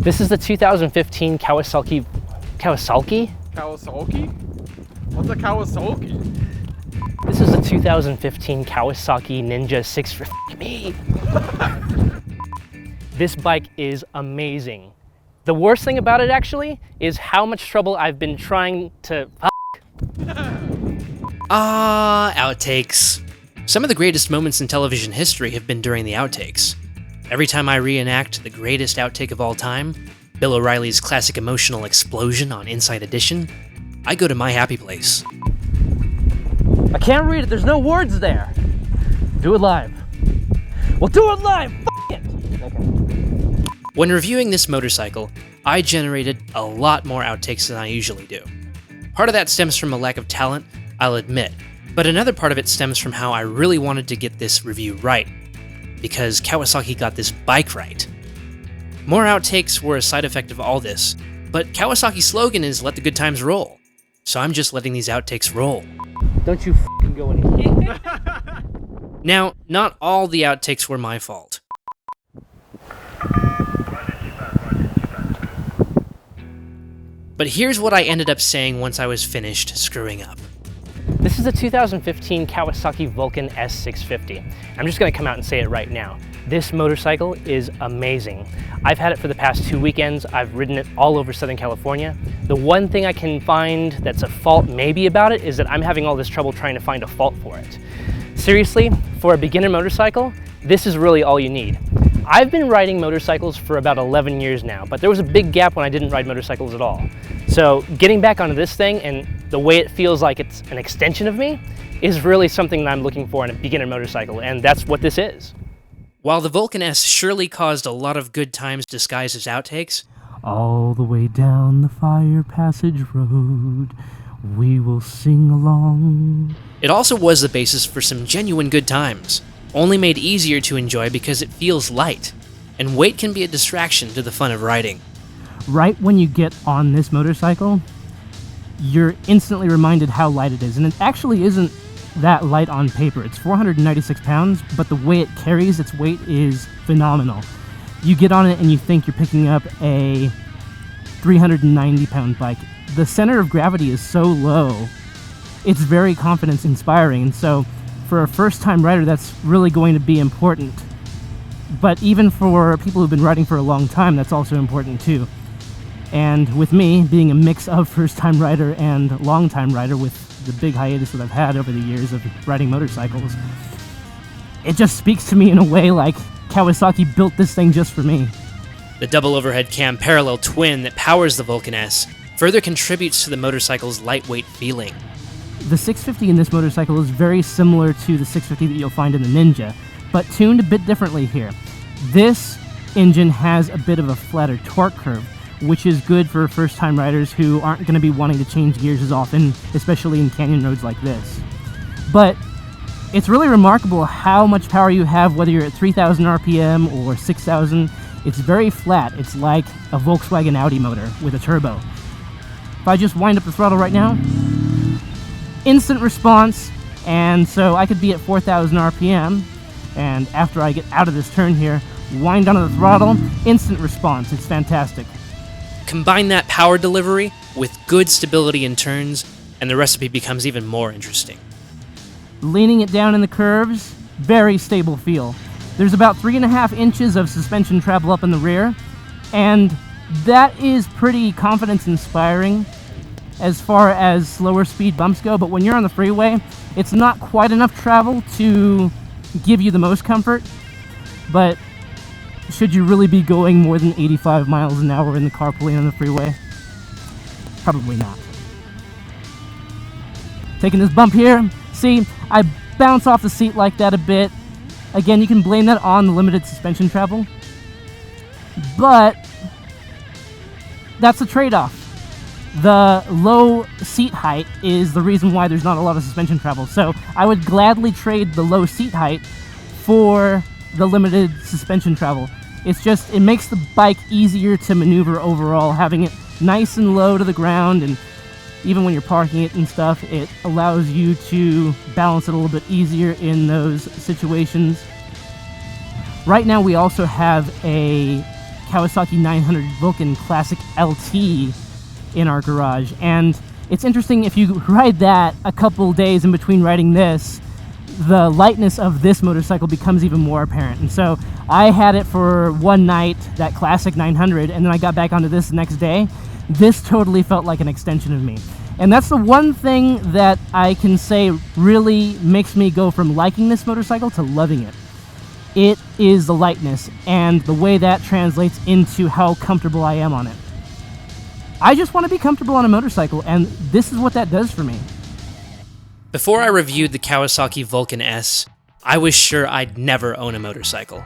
This is the 2015 Kawasaki? Kawasaki? What's a Kawasaki? This is the 2015 Kawasaki Ninja 650. Me. This bike is amazing. The worst thing about it actually is how much trouble I've been trying to outtakes. Some of the greatest moments in television history have been during the outtakes. Every time I reenact the greatest outtake of all time, Bill O'Reilly's classic emotional explosion on Inside Edition, I go to my happy place. I can't read it, there's no words there. Do it live. Well, do it live, f*** it! Okay. When reviewing this motorcycle, I generated a lot more outtakes than I usually do. Part of that stems from a lack of talent, I'll admit, but another part of it stems from how I really wanted to get this review right, because Kawasaki got this bike right. More outtakes were a side effect of all this, but Kawasaki's slogan is let the good times roll, so I'm just letting these outtakes roll. Don't you f***ing go any. Now, not all the outtakes were my fault. But here's what I ended up saying once I was finished screwing up. This is the 2015 Kawasaki Vulcan S 650. I'm just gonna come out and say it right now. This motorcycle is amazing. I've had it for the past 2 weekends. I've ridden it all over Southern California. The one thing I can find that's a fault maybe about it is that I'm having all this trouble trying to find a fault for it. Seriously, for a beginner motorcycle, this is really all you need. I've been riding motorcycles for about 11 years now, but there was a big gap when I didn't ride motorcycles at all. So getting back onto this thing and the way it feels like it's an extension of me is really something that I'm looking for in a beginner motorcycle, and that's what this is. While the Vulcan S surely caused a lot of good times disguised as outtakes, all the way down the fire passage road, we will sing along. It also was the basis for some genuine good times, only made easier to enjoy because it feels light, and weight can be a distraction to the fun of riding. Right when you get on this motorcycle, you're instantly reminded how light it is, and it actually isn't that light on paper. It's 496 pounds, but the way it carries its weight is phenomenal. You get on it and you think you're picking up a 390-pound bike. The center of gravity is so low, it's very confidence-inspiring, and so for a first-time rider, that's really going to be important. But even for people who've been riding for a long time, that's also important too. And with me, being a mix of first-time rider and long-time rider with the big hiatus that I've had over the years of riding motorcycles, it just speaks to me in a way like Kawasaki built this thing just for me. The double overhead cam parallel twin that powers the Vulcan S further contributes to the motorcycle's lightweight feeling. The 650 in this motorcycle is very similar to the 650 that you'll find in the Ninja, but tuned a bit differently here. This engine has a bit of a flatter torque curve, which is good for first-time riders who aren't going to be wanting to change gears as often, especially in canyon roads like this. But it's really remarkable how much power you have, whether you're at 3,000 RPM or 6,000. It's very flat. It's like a Volkswagen Audi motor with a turbo. If I just wind up the throttle right now, instant response, and so I could be at 4,000 RPM, and after I get out of this turn here, wind onto the throttle, instant response. It's fantastic. Combine that power delivery with good stability in turns, and the recipe becomes even more interesting. Leaning it down in the curves, very stable feel. There's about 3.5 inches of suspension travel up in the rear, and that is pretty confidence-inspiring as far as slower speed bumps go, but when you're on the freeway, it's not quite enough travel to give you the most comfort, but should you really be going more than 85 miles an hour in the carpooling on the freeway? Probably not. Taking this bump here, see, I bounce off the seat like that a bit. Again, you can blame that on the limited suspension travel, but that's a trade-off. The low seat height is the reason why there's not a lot of suspension travel, so I would gladly trade the low seat height for the limited suspension travel. It's just, it makes the bike easier to maneuver overall, having it nice and low to the ground, and even when you're parking it and stuff, it allows you to balance it a little bit easier in those situations. Right now we also have a Kawasaki 900 Vulcan Classic LT in our garage. And it's interesting, if you ride that a couple days in between riding this, the lightness of this motorcycle becomes even more apparent. And so I had it for one night, that Classic 900, and then I got back onto this the next day. This totally felt like an extension of me. And that's the one thing that I can say really makes me go from liking this motorcycle to loving it. It is the lightness and the way that translates into how comfortable I am on it. I just want to be comfortable on a motorcycle, and this is what that does for me. Before I reviewed the Kawasaki Vulcan S, I was sure I'd never own a motorcycle.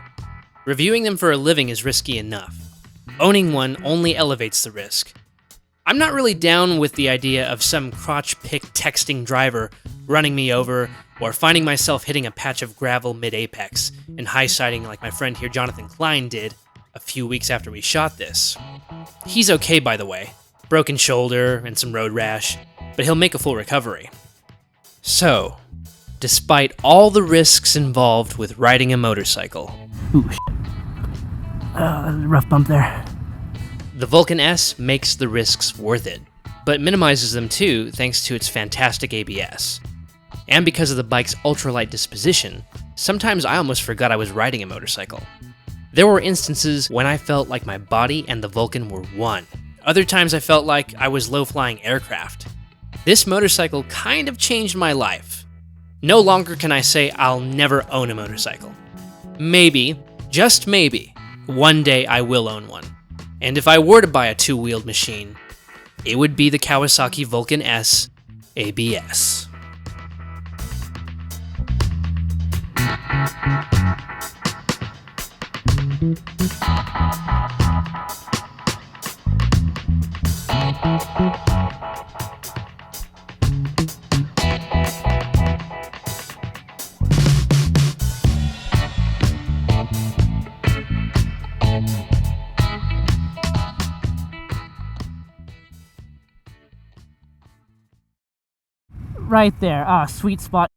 Reviewing them for a living is risky enough. Owning one only elevates the risk. I'm not really down with the idea of some crotch-pick texting driver running me over or finding myself hitting a patch of gravel mid-apex and high-siding like my friend here JONATHON KLEIN did a few weeks after we shot this. He's okay, by the way. Broken shoulder and some road rash, but he'll make a full recovery. So, despite all the risks involved with riding a motorcycle... Ooh, rough bump there. The Vulcan S makes the risks worth it, but minimizes them too thanks to its fantastic ABS. And because of the bike's ultralight disposition, sometimes I almost forgot I was riding a motorcycle. There were instances when I felt like my body and the Vulcan were one. Other times I felt like I was low-flying aircraft. This motorcycle kind of changed my life. No longer can I say I'll never own a motorcycle. Maybe, just maybe, one day I will own one. And if I were to buy a two-wheeled machine, it would be the Kawasaki Vulcan S ABS. Right there. Sweet spot.